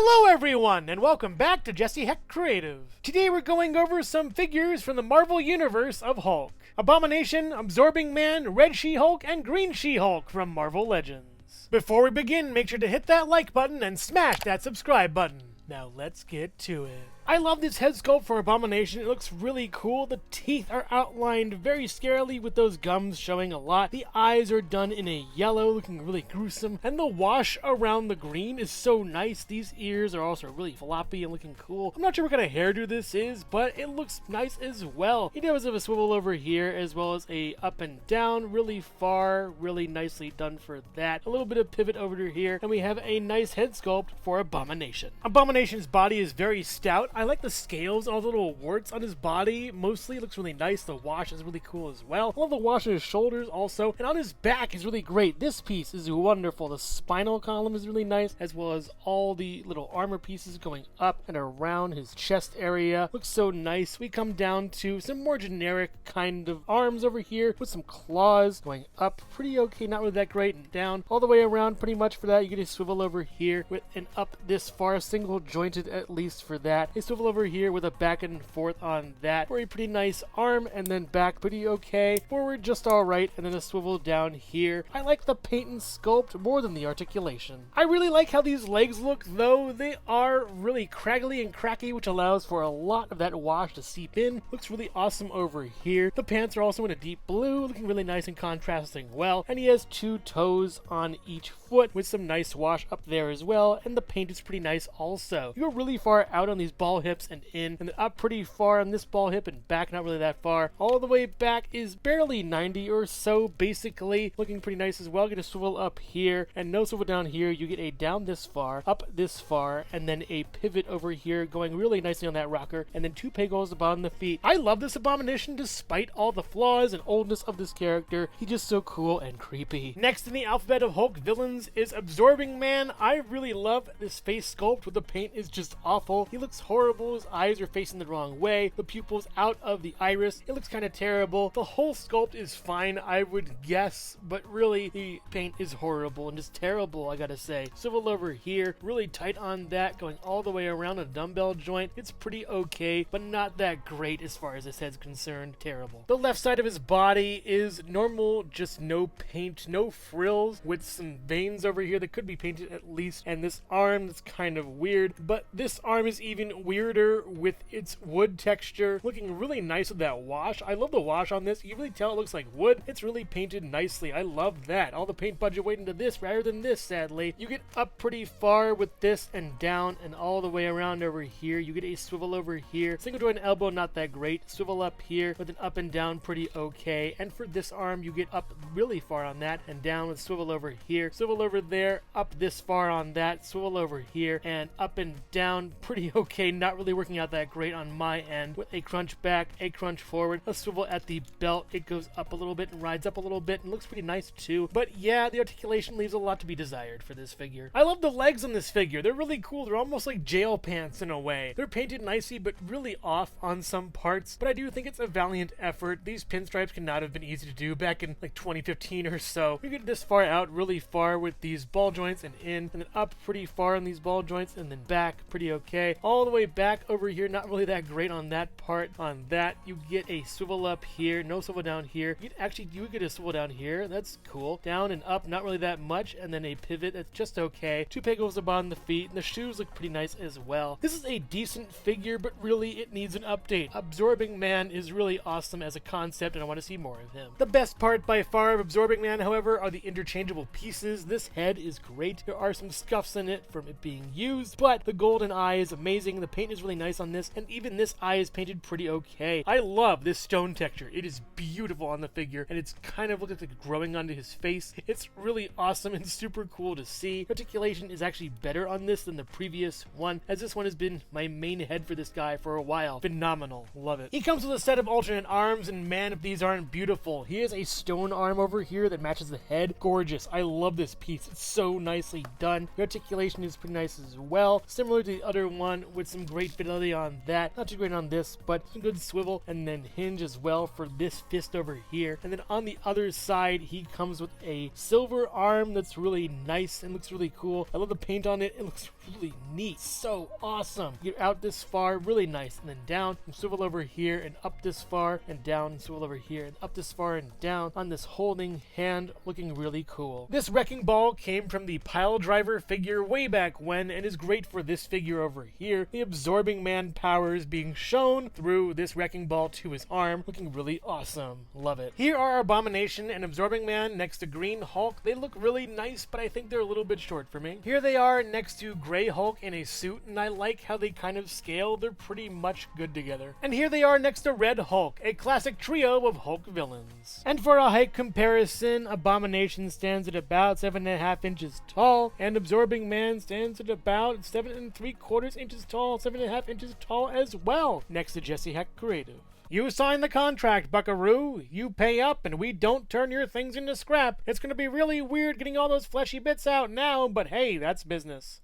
Hello everyone, and welcome back to Jesse Hecht Creative. Today we're going over some figures from the Marvel Universe of Hulk. Abomination, Absorbing Man, Red She-Hulk, and Green She-Hulk from Marvel Legends. Before we begin, make sure to hit that like button and smash that subscribe button. Now let's get to it. I love this head sculpt for Abomination. It looks really cool. The teeth are outlined very scarily with those gums showing a lot. The eyes are done in a yellow, looking really gruesome. And the wash around the green is so nice. These ears are also really floppy and looking cool. I'm not sure what kind of hairdo this is, but it looks nice as well. He does have a swivel over here as well as a up and down, really far, really nicely done for that. A little bit of pivot over to here, and we have a nice head sculpt for Abomination. Abomination's body is very stout. I like the scales, all the little warts on his body. Mostly it looks really nice. The wash is really cool as well. I love the wash on his shoulders also. And on his back is really great. This piece is wonderful. The spinal column is really nice, as well as all the little armor pieces going up and around his chest area. Looks so nice. We come down to some more generic kind of arms over here with some claws going up. Pretty okay, not really that great, and down. All the way around pretty much for that. You get a swivel over here with an up this far, single jointed at least for that. A swivel over here with a back and forth on that for a pretty nice arm, and then back pretty okay, forward just alright, and then a swivel down here. I like the paint and sculpt more than the articulation. I really like how these legs look, though. They are really craggly and cracky, which allows for a lot of that wash to seep in. Looks really awesome over here. The pants are also in a deep blue, looking really nice and contrasting well, and he has two toes on each foot with some nice wash up there as well, and the paint is pretty nice also. You go really far out on these ball hips and in, and then up pretty far on this ball hip and back, not really that far. All the way back is barely 90 or so, basically. Looking pretty nice as well. Get a swivel up here and no swivel down here. You get a down this far, up this far, and then a pivot over here going really nicely on that rocker, and then two peg holes above the feet. I love this Abomination despite all the flaws and oldness of this character. He's just so cool and creepy. Next in the alphabet of Hulk villains is Absorbing Man. I really love this face sculpt where the paint is just awful. He looks horrible. His eyes are facing the wrong way. The pupils out of the iris. It looks kind of terrible. The whole sculpt is fine, I would guess, but really the paint is horrible and just terrible, I gotta say. Swivel over here, really tight on that, going all the way around a dumbbell joint. It's pretty okay, but not that great as far as his head's concerned. Terrible. The left side of his body is normal, just no paint, no frills, with some veins over here that could be painted at least, and this arm is kind of weird, but this arm is even weirder with its wood texture, looking really nice with that wash. I love the wash on this. You really tell it looks like wood. It's really painted nicely. I love that. All the paint budget went into this rather than this, sadly. You get up pretty far with this and down and all the way around over here. You get a swivel over here. Single joint elbow, not that great. Swivel up here with an up and down, pretty okay. And for this arm, you get up really far on that and down with swivel over here. Swivel over there, up this far on that, swivel over here, and up and down, pretty okay. Not really working out that great on my end, with a crunch back, a crunch forward, a swivel at the belt. It goes up a little bit and rides up a little bit and looks pretty nice too. But yeah, the articulation leaves a lot to be desired for this figure. I love the legs on this figure. They're really cool. They're almost like jail pants in a way. They're painted nicely but really off on some parts, but I do think it's a valiant effort. These pinstripes could not have been easy to do back in like 2015 or so. We get this far out, really far with these ball joints and in, and then up pretty far on these ball joints, and then back pretty okay. All the way back over here, not really that great on that part. On that, you get a swivel up here, no swivel down here. You get a swivel down here. That's cool. Down and up, not really that much, and then a pivot that's just okay. Two peg holes above the feet, and the shoes look pretty nice as well. This is a decent figure, but really it needs an update. Absorbing Man is really awesome as a concept, and I want to see more of him. The best part by far of Absorbing Man, however, are the interchangeable pieces. This head is great. There are some scuffs in it from it being used, but the golden eye is amazing. The paint is really nice on this, and even this eye is painted pretty okay. I love this stone texture. It is beautiful on the figure, and it's kind of looks like it's growing onto his face. It's really awesome and super cool to see. Articulation is actually better on this than the previous one, as this one has been my main head for this guy for a while. Phenomenal. Love it. He comes with a set of alternate arms, and man, if these aren't beautiful. He has a stone arm over here that matches the head. Gorgeous. I love this piece. It's so nicely done. The articulation is pretty nice as well. Similar to the other one with some great fidelity on that. Not too great on this, but some good swivel and then hinge as well for this fist over here. And then on the other side, he comes with a silver arm that's really nice and looks really cool. I love the paint on it. It looks really neat. So awesome. Get out this far, really nice. And then down and swivel over here and up this far and down and swivel over here and up this far and down on this holding hand, looking really cool. This wrecking ball came from the pile driver figure way back when and is great for this figure over here. The absorbing man powers being shown through this wrecking ball to his arm, looking really awesome. Love it. Here are Abomination and Absorbing Man next to Green Hulk. They look really nice, but I think they're a little bit short for me. Here they are next to Gray Hulk in a suit, and I like how they kind of scale. They're pretty much good together. And here they are next to Red Hulk, a classic trio of Hulk villains. And for a height comparison, Abomination stands at about 7.5 inches tall, and Absorbing Man stands at about 7 3/4 inches tall, 7.5 inches tall as well, next to Jesse Hecht Creative. You sign the contract, buckaroo. You pay up and we don't turn your things into scrap. It's going to be really weird getting all those fleshy bits out now, but hey, that's business.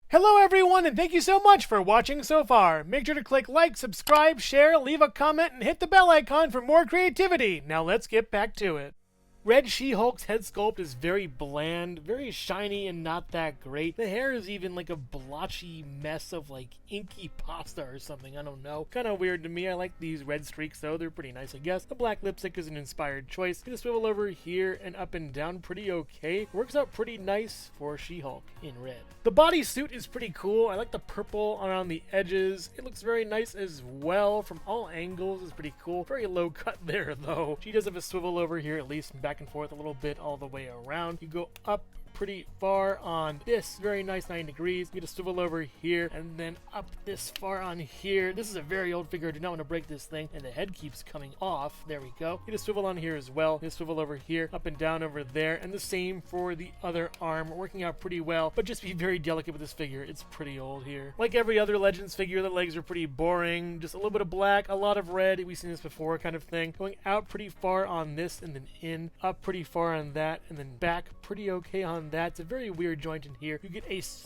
Hello everyone, and thank you so much for watching so far. Make sure to click like, subscribe, share, leave a comment, and hit the bell icon for more creativity. Now let's get back to it. Red She-Hulk's head sculpt is very bland, very shiny, and not that great. The hair is even like a blotchy mess of like inky pasta or something, I don't know. Kind of weird to me. I like these red streaks though, they're pretty nice I guess. The black lipstick is an inspired choice. Gonna swivel over here and up and down pretty okay. Works out pretty nice for She-Hulk in red. The bodysuit is pretty cool. I like the purple around the edges. It looks very nice as well from all angles. It's pretty cool. Very low cut there though. She does have a swivel over here at least, back and forth a little bit all the way around. You go up pretty far on this, very nice 9 degrees. You get a swivel over here and then up this far on here. This is a very old figure. I do not want to break this thing, and the head keeps coming off. There we go. Get a swivel on here as well. Get a swivel over here, up and down over there, and the same for the other arm. Working out pretty well, but just be very delicate with this figure. It's pretty old here. Like every other Legends figure, the legs are pretty boring. Just a little bit of black, a lot of red. We've seen this before kind of thing. Going out pretty far on this and then in, up pretty far on that, and then back pretty okay on that. It's a very weird joint in here. You get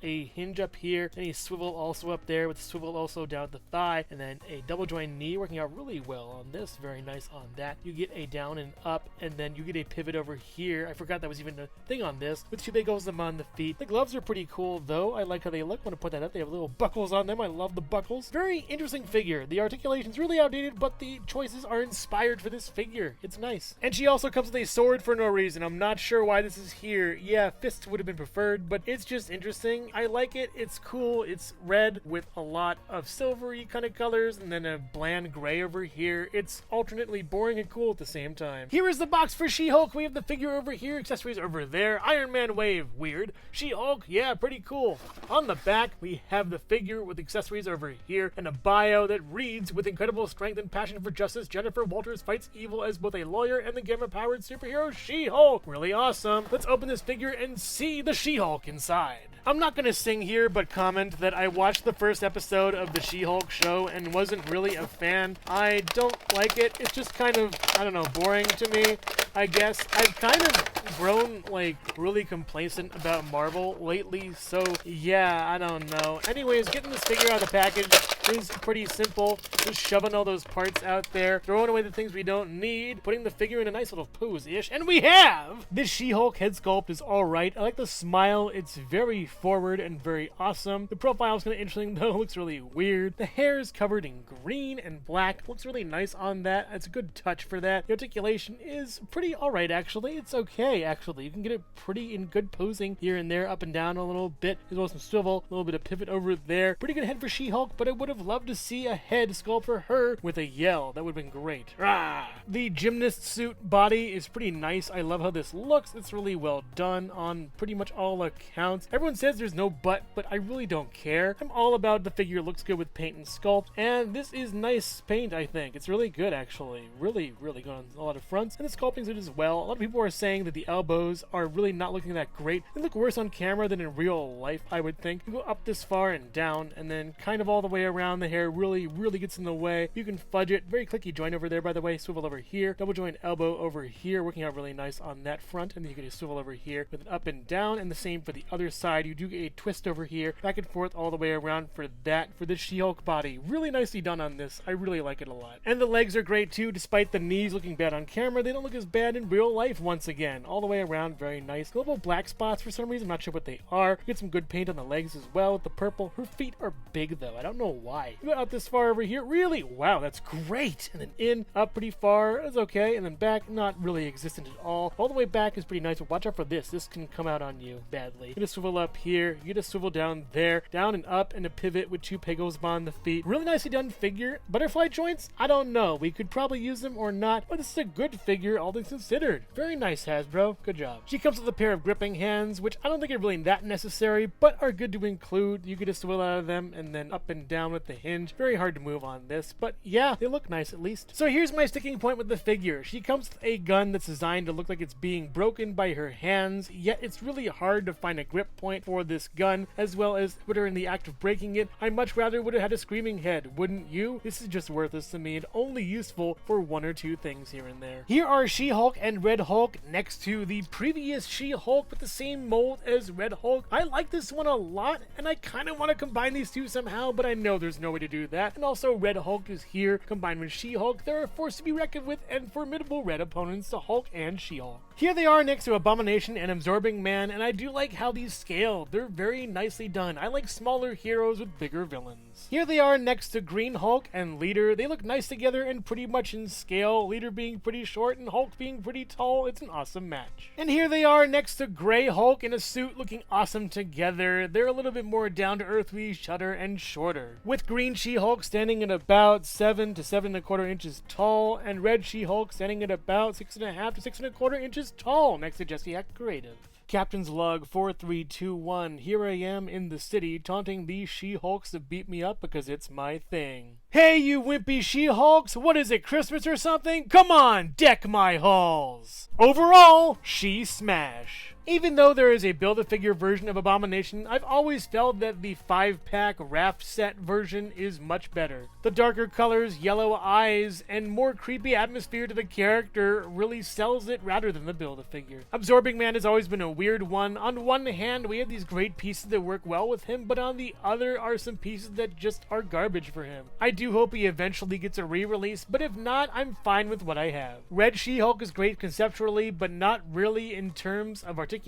a hinge up here and a swivel also up there with a swivel also down at the thigh, and then a double joint knee working out really well on this. Very nice on that. You get a down and up, and then you get a pivot over here. I forgot that was even a thing on this with 2 big holes on the feet. The gloves are pretty cool though. I like how they look. Want to put that up. They have little buckles on them. I love the buckles. Very interesting figure. The articulation's really outdated, but the choices are inspired for this figure. It's nice. And she also comes with a sword for no reason. I'm not sure why this is here. Yeah, fists would have been preferred, but it's just interesting. I like it. It's cool. It's red with a lot of silvery kind of colors and then a bland gray over here. It's alternately boring and cool at the same time. Here is the box for She-Hulk. We have the figure over here, accessories over there. Iron Man wave, weird. She-Hulk, yeah, pretty cool. On the back, we have the figure with accessories over here and a bio that reads, with incredible strength and passion for justice, Jennifer Walters fights evil as both a lawyer and the gamma-powered superhero She-Hulk. Really awesome. Let's open this figure and see the She-Hulk inside. I'm not going to sing here, but comment that I watched the first episode of the She-Hulk show and wasn't really a fan. I don't like it. It's just kind of, I don't know, boring to me, I guess. I've kind of grown, like, really complacent about Marvel lately, so yeah, I don't know. Anyways, getting this figure out of the package is pretty simple. Just shoving all those parts out there, throwing away the things we don't need, putting the figure in a nice little pose-ish, and we have! This She-Hulk head sculpt is alright. I like the smile. It's very forward and very awesome. The profile is kind of interesting though. Looks really weird. The hair is covered in green and black. Looks really nice on that. It's a good touch for that. The articulation is pretty alright actually. It's okay actually. You can get it pretty in good posing here and there, up and down a little bit. As well as some swivel, a little bit of pivot over there. Pretty good head for She-Hulk, but I would have loved to see a head sculpt for her with a yell. That would have been great. Rah! The gymnast suit body is pretty nice. I love how this looks. It's really well done on pretty much all accounts. Everyone says there's no butt, but I really don't care. I'm all about the figure looks good with paint and sculpt, and this is nice paint, I think. It's really good, actually. Really, really good on a lot of fronts, and the sculpting's it as well. A lot of people are saying that the elbows are really not looking that great. They look worse on camera than in real life, I would think. You go up this far and down, and then kind of all the way around. The hair really gets in the way. You can fudge it. Very clicky joint over there, by the way. Swivel over here. Double joint elbow over here, working out really nice on that front. And then you can just swivel over here with an up and down, and the same for the other side. You do get a twist over here, back and forth all the way around for that, for the She-Hulk body. Really nicely done on this. I really like it a lot. And the legs are great too, despite the knees looking bad on camera. They don't look as bad in real life once again. All the way around, very nice. Little black spots for some reason, I'm not sure what they are. Get some good paint on the legs as well with the purple. Her feet are big though, I don't know why. You go out this far over here, really? Wow, that's great. And then in, up pretty far, that's okay. And then back, not really existent at all. All the way back is pretty nice, but watch out for this. This can come out on you badly. You get a swivel up here, you get a swivel down there, down and up, and a pivot with 2 pegos on the feet. Really nicely done figure. Butterfly joints? I don't know. We could probably use them or not, but this is a good figure, all things considered. Very nice, Hasbro. Good job. She comes with a pair of gripping hands, which I don't think are really that necessary, but are good to include. You get a swivel out of them, and then up and down with the hinge. Very hard to move on this, but yeah, they look nice at least. So here's my sticking point with the figure. She comes with a gun that's designed to look like it's being broken by her hands, yet it's really hard to find a grip point for this gun, as well as put her in the act of breaking it. I much rather would have had a screaming head, wouldn't you? This is just worthless to me and only useful for 1 or 2 things here and there. Here are She-Hulk and Red Hulk next to the previous She-Hulk with the same mold as Red Hulk. I like this one a lot, and I kind of want to combine these two somehow, but I know there's no way to do that. And also Red Hulk is here combined with She-Hulk. They're a force to be reckoned with and formidable red opponents to Hulk and She-Hulk. Here they are next to Abomination and Absorbing Man, and I do like how these scale. They're very nicely done. I like smaller heroes with bigger villains. Here they are next to Green Hulk and Leader. They look nice together and pretty much in scale. Leader being pretty short and Hulk being pretty tall. It's an awesome match. And here they are next to Gray Hulk in a suit looking awesome together. They're a little bit more down to earth with each other and shorter. With Green She-Hulk standing at about 7 to 7¼ inches tall, and Red She-Hulk standing at about 6½ to 6¼ inches tall next to Jesse Hecht Creative. Captain's log 4321. Here I am in the city taunting these She-Hulks to beat me up because it's my thing. Hey, you wimpy She-Hulks, what is it, Christmas or something? Come on, deck my halls! Overall, she smash. Even though there is a Build-A-Figure version of Abomination, I've always felt that the 5-pack raft set version is much better. The darker colors, yellow eyes, and more creepy atmosphere to the character really sells it rather than the Build-A-Figure. Absorbing Man has always been a weird one. On one hand, we have these great pieces that work well with him, but on the other are some pieces that just are garbage for him. I do hope he eventually gets a re-release, but if not, I'm fine with what I have. Red She-Hulk is great conceptually, but not really in terms of articulation.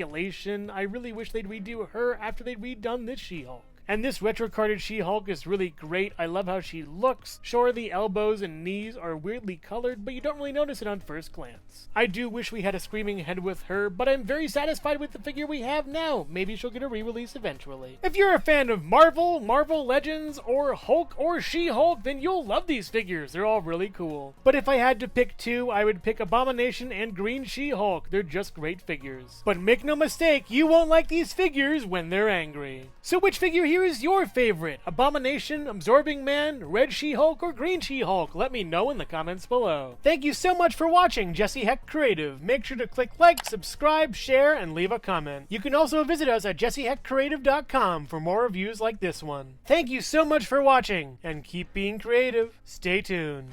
I really wish they'd redo her after they'd redone this She-Hulk. And this retro-carded She-Hulk is really great. I love how she looks. Sure, the elbows and knees are weirdly colored, but you don't really notice it on first glance. I do wish we had a screaming head with her, but I'm very satisfied with the figure we have now. Maybe she'll get a re-release eventually. If you're a fan of Marvel, Marvel Legends, or Hulk or She-Hulk, then you'll love these figures. They're all really cool. But if I had to pick 2, I would pick Abomination and Green She-Hulk. They're just great figures. But make no mistake, you won't like these figures when they're angry. So which figure here is your favorite? Abomination, Absorbing Man, Red She-Hulk, or Green She-Hulk? Let me know in the comments below. Thank you so much for watching Jesse Hecht Creative. Make sure to click like, subscribe, share, and leave a comment. You can also visit us at jessehechtcreative.com for more reviews like this one. Thank you so much for watching, and keep being creative. Stay tuned.